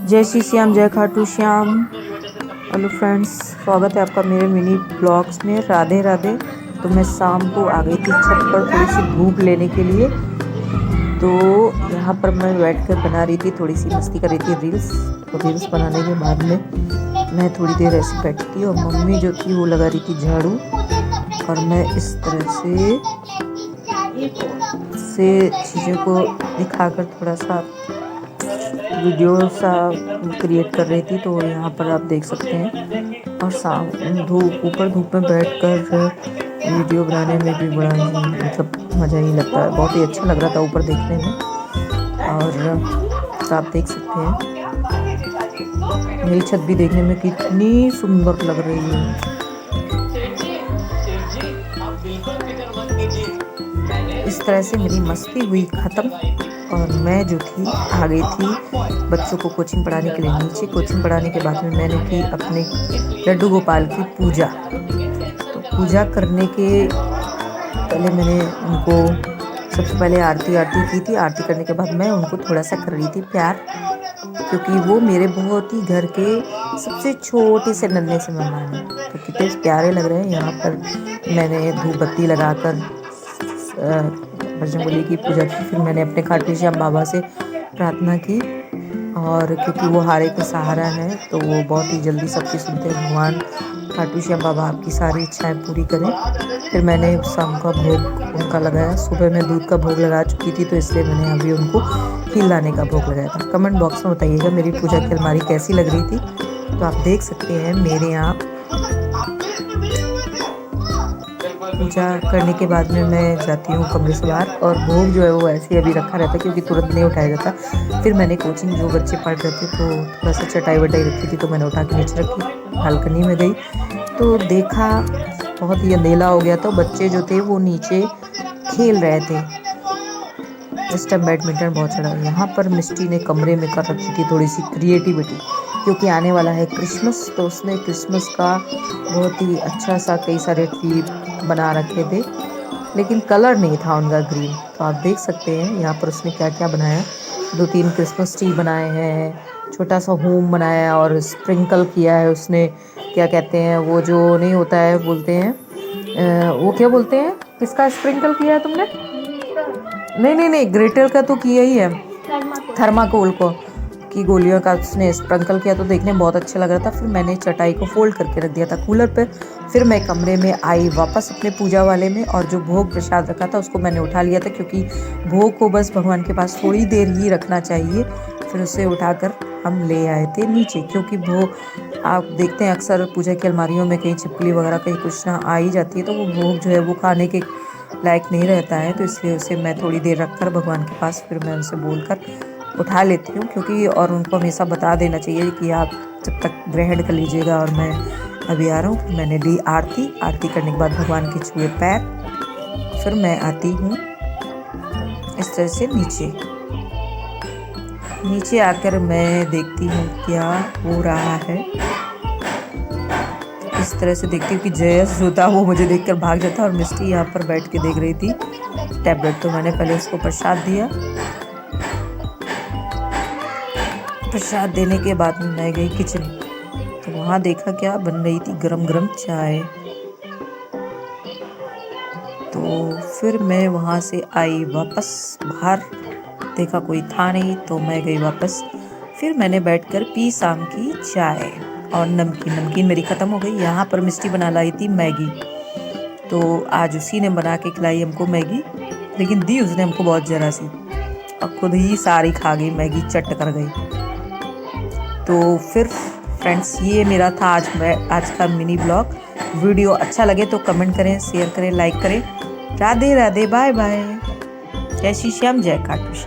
जय श्री श्याम, जय Khatu Shyam. Hello friends, स्वागत है आपका मेरे मिनी ब्लॉग्स में। राधे राधे। तो मैं शाम को आ गई थी छत पर थोड़ी सी धूप लेने के लिए। तो यहाँ पर मैं बैठकर बना रही थी, थोड़ी सी मस्ती कर रही थी रील्स। और रील्स बनाने के बाद में मैं थोड़ी देर ऐसे बैठी थी और मम्मी जो थी वो लगा रही थी झाड़ू। और मैं इस तरह से चीज़ों को दिखाकर थोड़ा सा वीडियो सा क्रिएट कर रही थी। तो यहाँ पर आप देख सकते हैं। और ऊपर धूप में बैठकर वीडियो बनाने में भी बड़ा ही मतलब मज़ा ही लगता है। बहुत ही अच्छा लग रहा था ऊपर देखने में। और तो आप देख सकते हैं मेरी छत भी देखने में कितनी सुंदर लग रही है। इस तरह से मेरी मस्ती हुई ख़त्म और मैं जो थी आ गई थी बच्चों को कोचिंग पढ़ाने के लिए नीचे। कोचिंग पढ़ाने के बाद में मैंने की अपने लड्डू गोपाल की पूजा। तो पूजा करने के पहले मैंने उनको सबसे पहले आरती की थी। आरती करने के बाद मैं उनको थोड़ा सा कर रही थी प्यार, क्योंकि वो मेरे बहुत ही घर के सबसे छोटे से नन्हे से मेहमान हैं। तो कितने प्यारे लग रहे हैं। यहाँ पर मैंने धूप बत्ती लगाकर बजरंगबली की पूजा की। फिर मैंने अपने खाटू श्याम बाबा से प्रार्थना की, और क्योंकि वो हारे का सहारा है तो वो बहुत ही जल्दी सबकी सुनते हैं। भगवान खाटू श्याम बाबा आपकी सारी इच्छाएं पूरी करें। फिर मैंने शाम का भोग उनका लगाया। सुबह मैं दूध का भोग लगा चुकी थी, तो इसलिए मैंने अभी उनको खीर लाने का भोग लगाया था। कमेंट बॉक्स में बताइएगा मेरी पूजा की अलमारी कैसी लग रही थी। तो आप देख सकते हैं मेरे यहाँ पूजा करने के बाद में मैं जाती हूँ कमरे से बाहर, और भोग जो है वो ऐसे ही अभी रखा रहता है क्योंकि तुरंत नहीं उठाया जाता। फिर मैंने कोचिंग जो बच्चे पढ़ रहे थे तो थोड़ा सा चटाई वटाई रखी थी, तो मैंने उठा के नीचे रखी। बालकनी में गई तो देखा बहुत ही अंधेला हो गया था। बच्चे जो थे वो नीचे खेल रहे थे। इस टाइम बैडमिंटन बहुत चढ़ा। यहाँ पर मिस्टी ने कमरे में कर रखी थी थोड़ी सी क्रिएटिविटी, क्योंकि आने वाला है क्रिसमस। तो उसने क्रिसमस का बहुत ही अच्छा सा कई सारे ट्री बना रखे थे, लेकिन कलर नहीं था उनका ग्रीन। तो आप देख सकते हैं यहाँ पर उसने क्या क्या बनाया। 2-3 क्रिसमस ट्री बनाए हैं, छोटा सा होम बनाया, और स्प्रिंकल किया है उसने। क्या कहते हैं वो जो नहीं होता है, बोलते हैं वो क्या बोलते हैं, किसका स्प्रिंकल किया है तुमने? नहीं, ग्लिटर का तो किया ही है, थर्माकोल को की गोलियों का उसने स्प्रिंकल किया। तो देखने में बहुत अच्छा लग रहा था। फिर मैंने चटाई को फोल्ड करके रख दिया था कूलर पे। फिर मैं कमरे में आई वापस अपने पूजा वाले में, और जो भोग प्रसाद रखा था उसको मैंने उठा लिया था, क्योंकि भोग को बस भगवान के पास थोड़ी देर ही रखना चाहिए। फिर उसे उठाकर हम ले आए थे नीचे, क्योंकि भोग आप देखते हैं अक्सर पूजा की अलमारियों में कहीं छिपकली वगैरह कहीं कुछ ना आ ही जाती है, तो वो भोग जो है वो खाने के लायक नहीं रहता है। तो इसलिए उसे मैं थोड़ी देर रखकर भगवान के पास फिर मैं उनसे बोलकर उठा लेती हूँ, क्योंकि और उनको हमेशा बता देना चाहिए कि आप जब तक ग्रहण कर लीजिएगा और मैं अभी आ रहा हूँ। फिर मैंने ली आरती करने के बाद भगवान के छुए पैर। फिर मैं आती हूँ इस तरह से नीचे आकर मैं देखती हूँ क्या हो रहा है। इस तरह से देखती हूँ कि जयस जो था वो मुझे देखकर भाग जाता, और मिस्टी यहाँ पर बैठ के देख रही थी टैबलेट। तो मैंने पहले उसको प्रसाद दिया। प्रसाद देने के बाद में मैं गई किचन। तो वहाँ देखा क्या बन रही थी, गरम गरम चाय। तो फिर मैं वहाँ से आई वापस बाहर, देखा कोई था नहीं, तो मैं गई वापस। फिर मैंने बैठकर पी शाम की चाय और नमकीन मेरी ख़त्म हो गई। यहाँ पर मिस्टी बना लाई थी मैगी, तो आज उसी ने बना के खिलाई हमको मैगी, लेकिन दी उसने हमको बहुत ज़रा सी, और खुद ही सारी खा गई मैगी, चट कर गई। तो फिर फ्रेंड्स ये मेरा था आज का मिनी ब्लॉग। वीडियो अच्छा लगे तो कमेंट करें, शेयर करें, लाइक करें। Radhe Radhe, bye bye. जय श्री श्याम, जय खाटू श्याम।